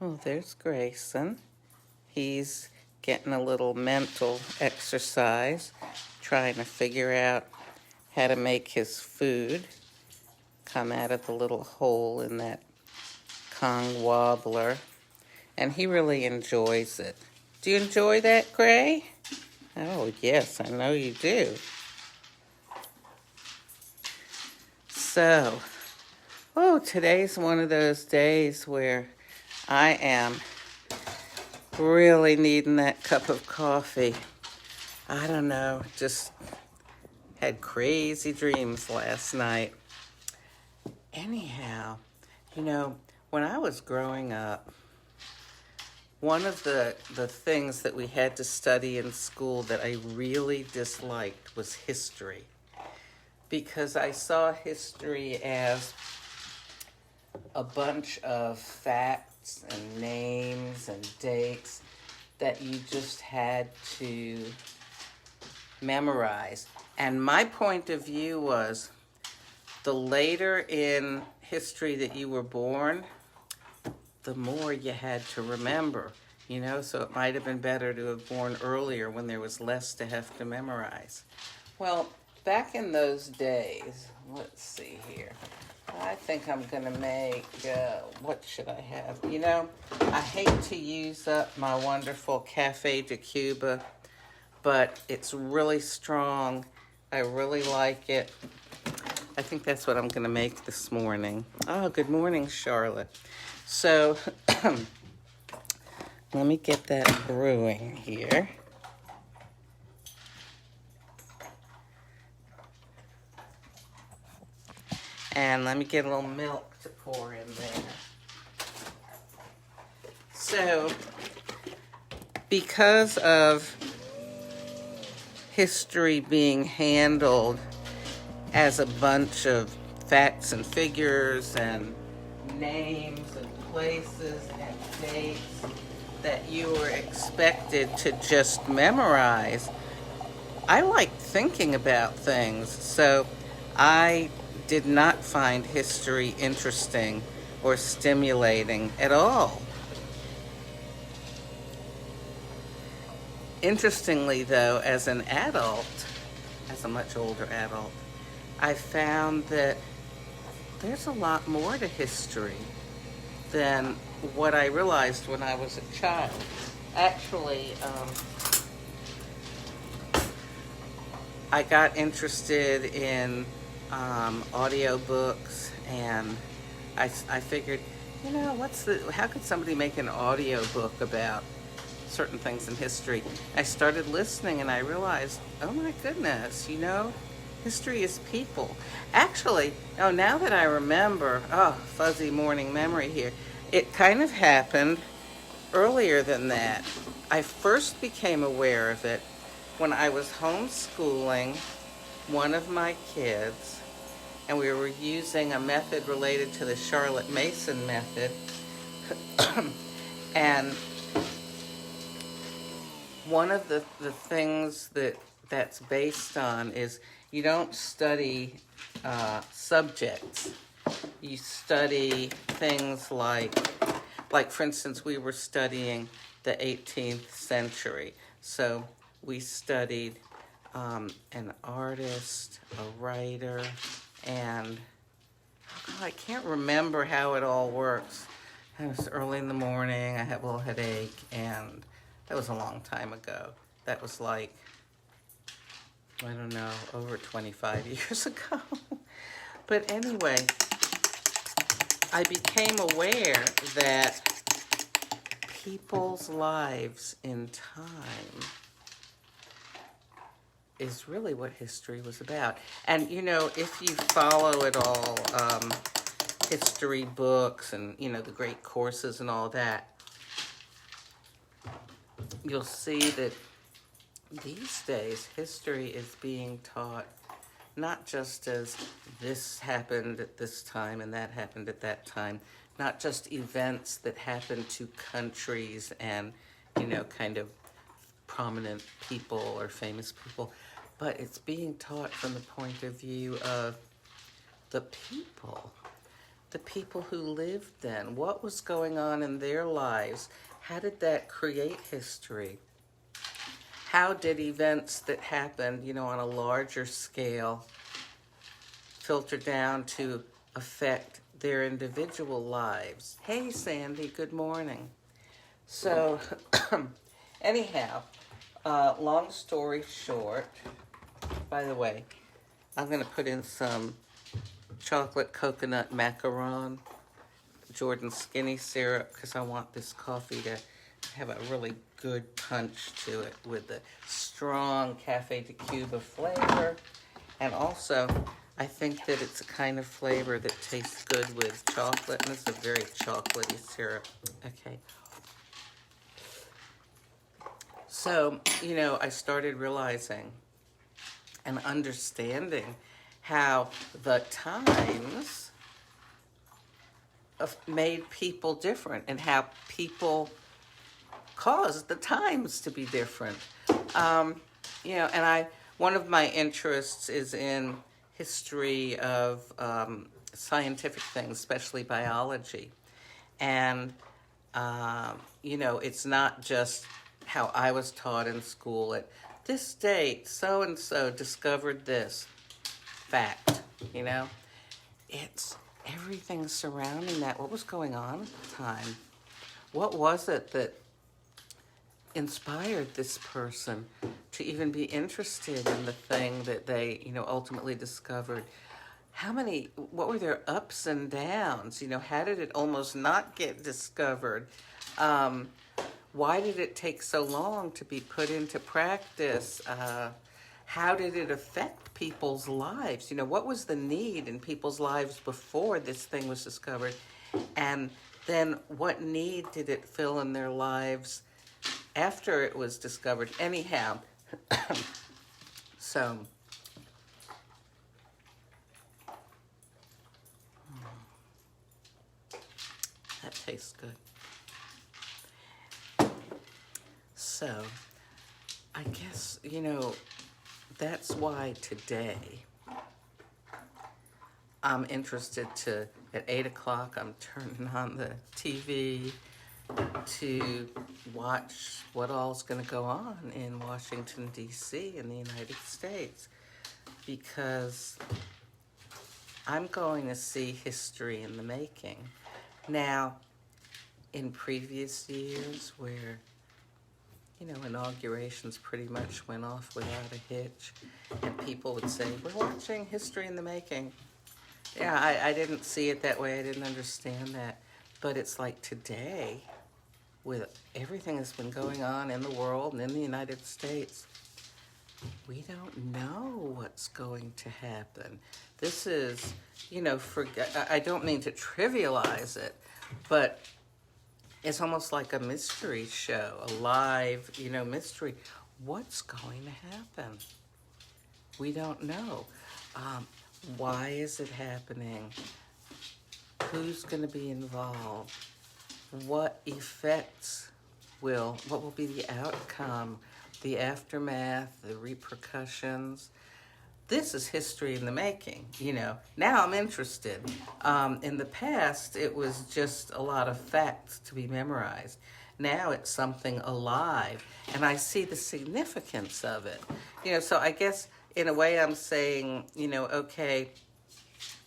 Oh, there's Grayson. He's getting a little mental exercise, trying to figure out how to make his food come out of the little hole in that Kong wobbler. And he really enjoys it. Do you enjoy that, Gray? Oh, yes, I know you do. So, today's one of those days where I am really needing that cup of coffee. I don't know, just had crazy dreams last night. Anyhow, when I was growing up, one of the things that we had to study in school that I really disliked was history, because I saw history as a bunch of facts and names and dates that you just had to memorize. And my point of view was, the later in history that you were born, the more you had to remember, so it might have been better to have born earlier when there was less to have to memorize. Well, back in those days, let's see here. I think I'm going to make, what should I have? I hate to use up my wonderful Cafe de Cuba, but it's really strong. I really like it. I think that's what I'm going to make this morning. Oh, good morning, Charlotte. So, let me get that brewing here. And let me get a little milk to pour in there. So, because of history being handled as a bunch of facts and figures and names and places and dates that you were expected to just memorize, I like thinking about things, so I did not find history interesting or stimulating at all. Interestingly, though, as an adult, as a much older adult, I found that there's a lot more to history than what I realized when I was a child. Actually, I got interested in audiobooks, and I figured, how could somebody make an audiobook about certain things in history? I started listening and I realized, oh my goodness, history is people. Actually, now that I remember, fuzzy morning memory here, it kind of happened earlier than that. I first became aware of it when I was homeschooling one of my kids, and we were using a method related to the Charlotte Mason method. And one of the things that's based on is, you don't study subjects. You study things like, for instance, we were studying the 18th century. So we studied an artist, a writer, and I can't remember how it all works. It was early in the morning, I had a little headache, and that was a long time ago. That was like, I don't know, over 25 years ago. But anyway, I became aware that people's lives in time is really what history was about. And, if you follow it all, history books and, the great courses and all that, you'll see that these days history is being taught not just as this happened at this time and that happened at that time, not just events that happened to countries and, kind of prominent people or famous people, but it's being taught from the point of view of the people. the people who lived then? What was going on in their lives? How did that create history? How did events that happened, on a larger scale filter down to affect their individual lives? Hey, Sandy, good morning. So, anyhow, long story short, by the way, I'm going to put in some chocolate coconut macaron, Jordan skinny syrup, because I want this coffee to have a really good punch to it with the strong Cafe de Cuba flavor. And also, I think that it's a kind of flavor that tastes good with chocolate, and it's a very chocolatey syrup. Okay. So, I started realizing and understanding how the times made people different and how people caused the times to be different. And one of my interests is in history of scientific things, especially biology. And, it's not just how I was taught in school at this date, so-and-so discovered this fact, It's everything surrounding that. What was going on at the time? What was it that inspired this person to even be interested in the thing that they, ultimately discovered? What were their ups and downs? How did it almost not get discovered? Why did it take so long to be put into practice? How did it affect people's lives? What was the need in people's lives before this thing was discovered? And then what need did it fill in their lives after it was discovered? Anyhow, so that tastes good. So I guess, that's why today I'm interested at 8 o'clock, I'm turning on the TV to watch what all's going to go on in Washington, D.C. in the United States, because I'm going to see history in the making. Now, in previous years where inaugurations pretty much went off without a hitch, and people would say, we're watching history in the making. Yeah, I didn't see it that way. I didn't understand that. But it's like today, with everything that's been going on in the world and in the United States, we don't know what's going to happen. This is, I don't mean to trivialize it, but it's almost like a mystery show, a live, mystery. What's going to happen? We don't know. Why is it happening? Who's going to be involved? What effects what will be the outcome, the aftermath, the repercussions? This is history in the making, Now I'm interested. In the past, it was just a lot of facts to be memorized. Now it's something alive, and I see the significance of it. So I guess in a way I'm saying, okay,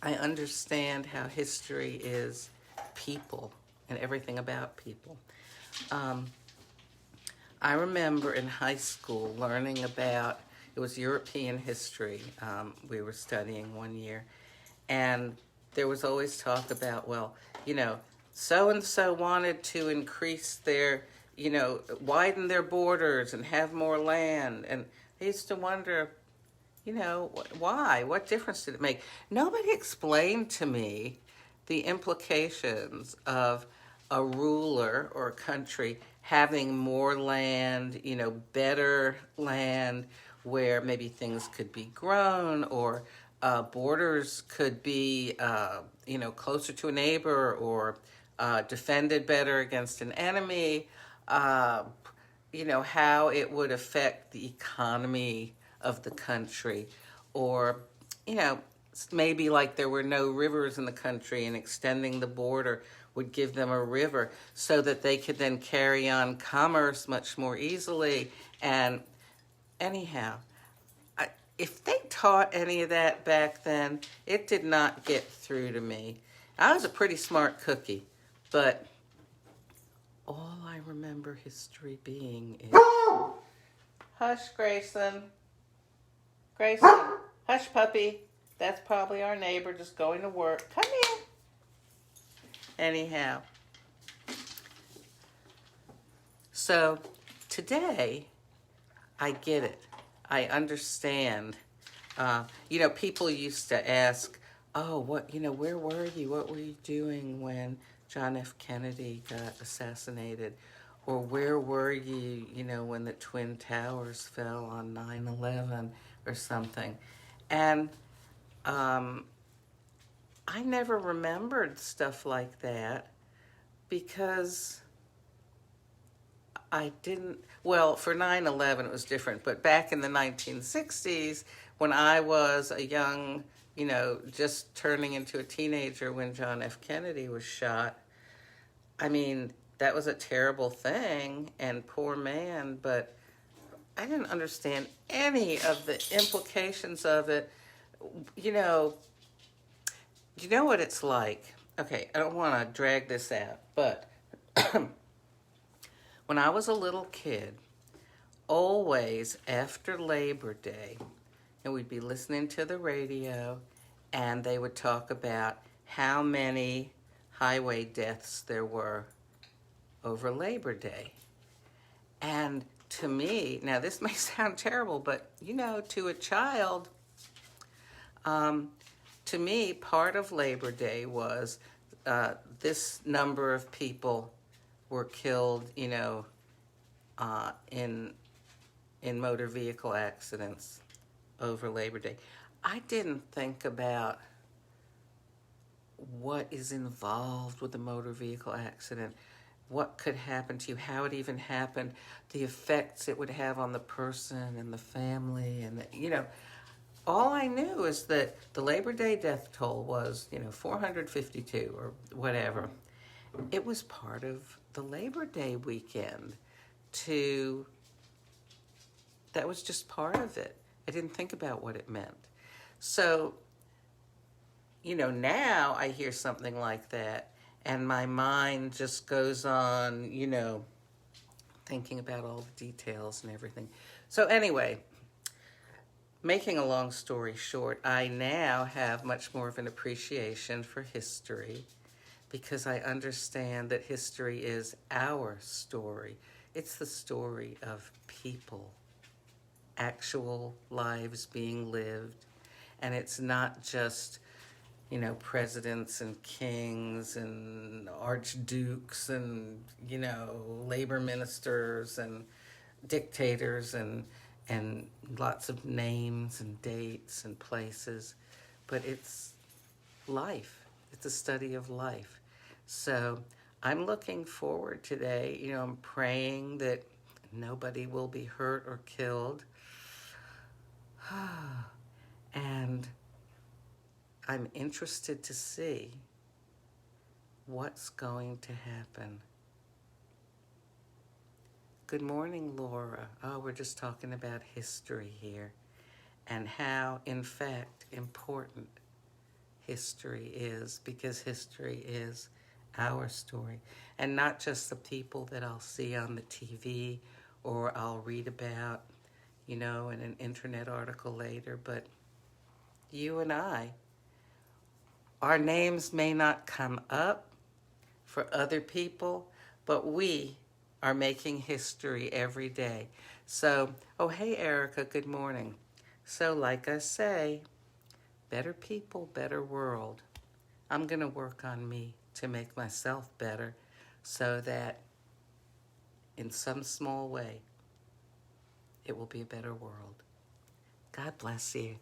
I understand how history is people and everything about people. I remember in high school learning about, it was European history we were studying one year, and there was always talk about, so-and-so wanted to increase their, widen their borders and have more land. And I used to wonder, why? What difference did it make? Nobody explained to me the implications of a ruler or a country having more land, better land where maybe things could be grown, or borders could be, closer to a neighbor, or defended better against an enemy, how it would affect the economy of the country, or, maybe like there were no rivers in the country, and extending the border would give them a river so that they could then carry on commerce much more easily. And anyhow, if they taught any of that back then, it did not get through to me. I was a pretty smart cookie, but all I remember history being is... Hush, Grayson. Grayson, hush, puppy. That's probably our neighbor just going to work. Come here. Anyhow. So today, I get it. I understand. People used to ask, oh, where were you? What were you doing when John F. Kennedy got assassinated? Or where were you, when the Twin Towers fell on 9/11 or something? And I never remembered stuff like that because I didn't, well, for 9/11 it was different, but back in the 1960s, when I was a young, just turning into a teenager when John F. Kennedy was shot, I mean, that was a terrible thing, and poor man, but I didn't understand any of the implications of it. You know what it's like. Okay, I don't want to drag this out, but when I was a little kid, always after Labor Day, and we'd be listening to the radio, and they would talk about how many highway deaths there were over Labor Day. And to me, now this may sound terrible, but to a child, to me, part of Labor Day was this number of people were killed, in motor vehicle accidents over Labor Day. I didn't think about what is involved with a motor vehicle accident, what could happen to you, how it even happened, the effects it would have on the person and the family, and all I knew is that the Labor Day death toll was, 452 or whatever. It was part of the Labor Day weekend. That was just part of it. I didn't think about what it meant. So, now I hear something like that, and my mind just goes on, thinking about all the details and everything. So anyway, making a long story short, I now have much more of an appreciation for history because I understand that history is our story. It's the story of people, actual lives being lived, and it's not just presidents and kings and archdukes and, labor ministers and dictators and lots of names and dates and places. But it's life. It's a study of life. So I'm looking forward today. I'm praying that nobody will be hurt or killed. And I'm interested to see what's going to happen. Good morning, Laura. Oh, we're just talking about history here and how, in fact, important history is, because history is our story, and not just the people that I'll see on the TV or I'll read about, in an internet article later, but you and I. Our names may not come up for other people, but we are making history every day. So, oh, hey, Erica, good morning. So, like I say, better people, better world. I'm going to work on me to make myself better so that in some small way, it will be a better world. God bless you.